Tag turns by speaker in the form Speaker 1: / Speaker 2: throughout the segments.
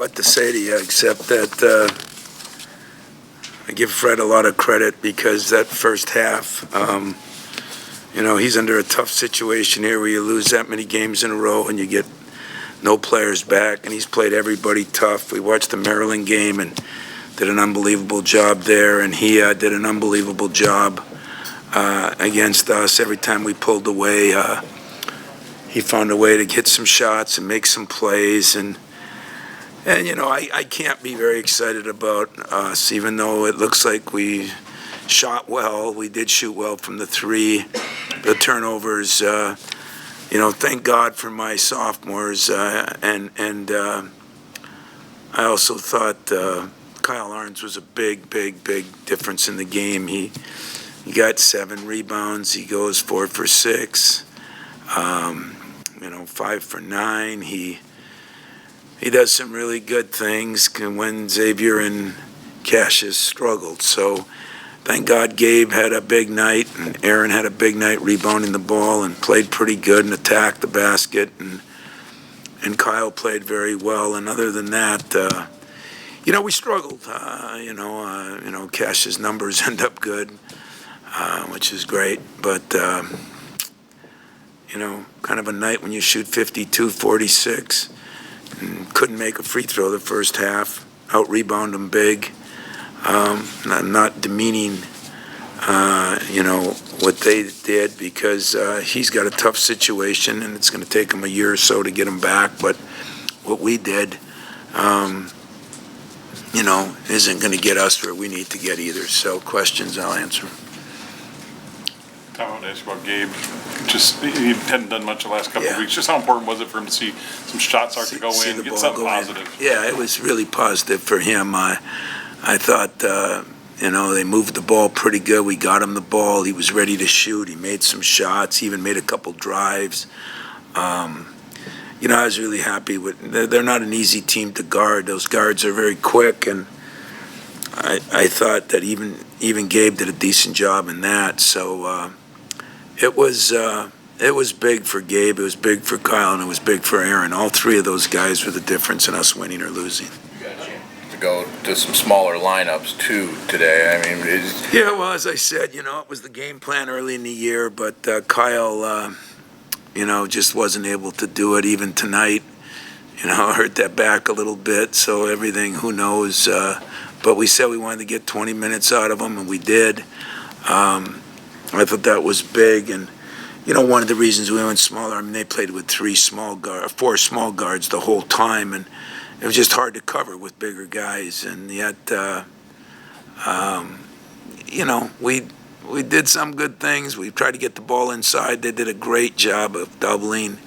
Speaker 1: what to say to you except that I give Fred a lot of credit because that first half, he's under a tough situation here where you lose that many games in a row and you get no players back, and he's played everybody tough. We watched the Maryland game and did an unbelievable job there, and he did an unbelievable job against us. Every time we pulled away, he found a way to hit some shots and make some plays, and I can't be very excited about us, even though it looks like we shot well. We did shoot well from the three. The turnovers, thank God for my sophomores, and I also thought Kyle Arns was a big difference in the game. He got 7 rebounds. He goes 4 for 6, 5 for 9. He does some really good things when Xavier and Cassius struggled. So thank God Gabe had a big night, and Aaron had a big night rebounding the ball and played pretty good and attacked the basket, and Kyle played very well. And other than that, we struggled. Cassius' numbers end up good, which is great. But, kind of a night when you shoot 52, 46, and couldn't make a free throw the first half, out-rebound them big. Not demeaning, what they did, because he's got a tough situation and it's going to take him a year or so to get him back. But what we did, isn't going to get us where we need to get either. So questions, I'll answer.
Speaker 2: Tom, I want to ask you about Gabe. He hadn't done much the last couple of weeks. Just how important was it for him to see some shots start to go in, get something positive?
Speaker 1: Yeah, it was really positive for him. I thought, they moved the ball pretty good. We got him the ball. He was ready to shoot. He made some shots. He even made a couple drives. I was really happy with. They're not an easy team to guard. Those guards are very quick, and I thought that even Gabe did a decent job in that. So it was big for Gabe. It was big for Kyle, and it was big for Aaron. All three of those guys were the difference in us winning or losing.
Speaker 3: To go to some smaller lineups too today.
Speaker 1: Yeah, well, as I said, it was the game plan early in the year, but Kyle, just wasn't able to do it. Even tonight, hurt that back a little bit. So everything, who knows? But we said we wanted to get 20 minutes out of him, and we did. I thought that was big, and one of the reasons we went smaller. They played with 4 small guards the whole time, and it was just hard to cover with bigger guys. And yet, we did some good things. We tried to get the ball inside. They did a great job of doubling.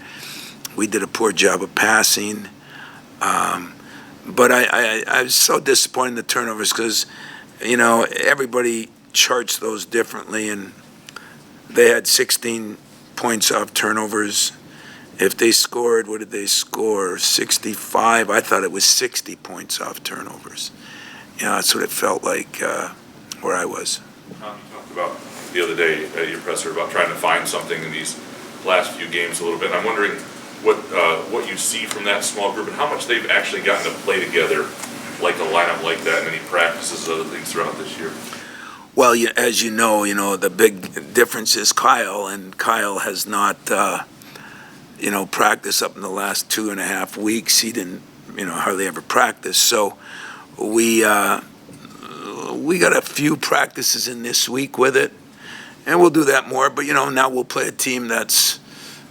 Speaker 1: We did a poor job of passing. But I was so disappointed in the turnovers because, everybody charts those differently, and they had 16 points off turnovers. If they scored, what did they score? 65. I thought it was 60 points off turnovers. That's what it felt like where I was.
Speaker 4: You talked about the other day at your presser about trying to find something in these last few games a little bit. And I'm wondering what you see from that small group and how much they've actually gotten to play together, like a lineup like that, and any practices, other things throughout this year.
Speaker 1: Well, as you know, the big difference is Kyle, and Kyle has not, practiced up in the last 2.5 weeks. He didn't, hardly ever practice. So we got a few practices in this week with it, and we'll do that more. But, now we'll play a team that's,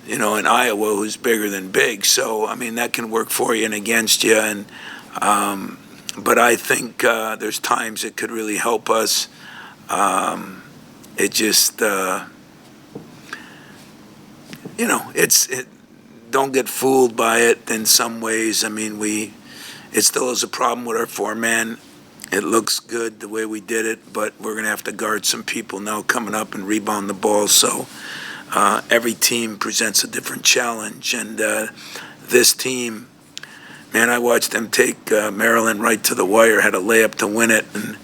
Speaker 1: in Iowa who's bigger than big. So, that can work for you and against you. And but I think there's times it could really help us. It just, don't get fooled by it in some ways. It still is a problem with our 4-man. It looks good the way we did it, but we're going to have to guard some people now coming up and rebound the ball. So every team presents a different challenge. And this team, man, I watched them take Maryland right to the wire, had a layup to win it. And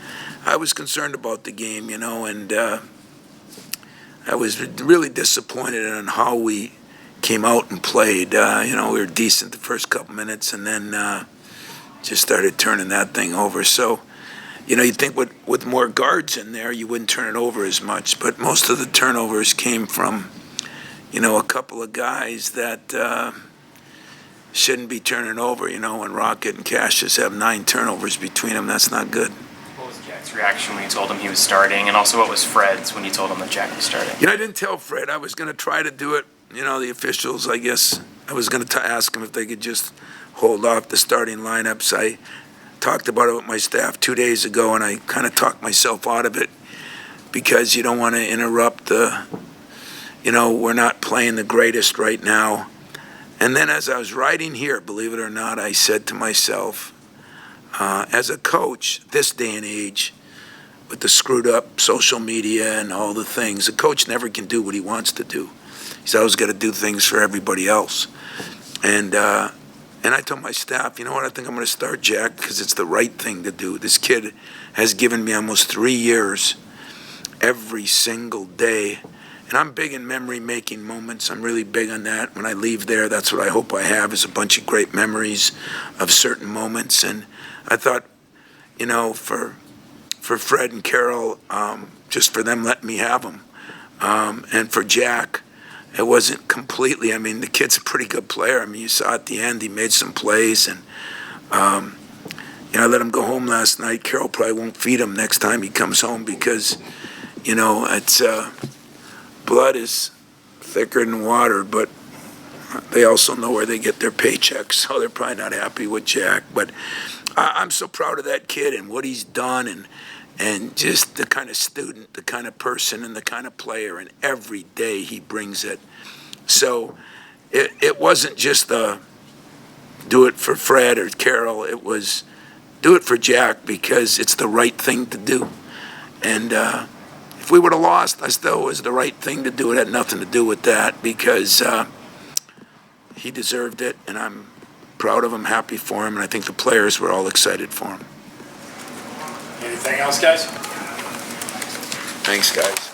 Speaker 1: I was concerned about the game, and I was really disappointed in how we came out and played. We were decent the first couple minutes, and then just started turning that thing over. So, you'd think with more guards in there, you wouldn't turn it over as much. But most of the turnovers came from, a couple of guys that shouldn't be turning over. When Rocket and Cassius have 9 turnovers between them, that's not good.
Speaker 5: What was Jack's reaction when you told him he was starting? And also, what was Fred's when you told him that Jack was starting?
Speaker 1: I didn't tell Fred. I was going to try to do it. The officials, I guess, I was going to ask them if they could just hold off the starting lineups. I talked about it with my staff 2 days ago, and I kind of talked myself out of it because you don't want to interrupt we're not playing the greatest right now. And then as I was riding here, believe it or not, I said to myself, as a coach, this day and age, with the screwed up social media and all the things, a coach never can do what he wants to do. He's always got to do things for everybody else. And I told my staff, you know what, I think I'm going to start Jack because it's the right thing to do. This kid has given me almost 3 years every single day. And I'm big in memory-making moments. I'm really big on that. When I leave there, that's what I hope I have, is a bunch of great memories of certain moments. And I thought, for Fred and Carol, just for them letting me have them. And for Jack, it wasn't completely. The kid's a pretty good player. You saw at the end he made some plays, and I let him go home last night. Carol probably won't feed him next time he comes home because, it's blood is thicker than water, but they also know where they get their paychecks, so they're probably not happy with Jack. But I'm so proud of that kid and what he's done, and just the kind of student, the kind of person, and the kind of player, and every day he brings it. So it wasn't just do it for Fred or Carol, it was do it for Jack because it's the right thing to do. And if we would have lost, I still was the right thing to do. It had nothing to do with that because he deserved it, and I'm proud of him, happy for him, and I think the players were all excited for him.
Speaker 6: Anything else, guys?
Speaker 1: Thanks, guys.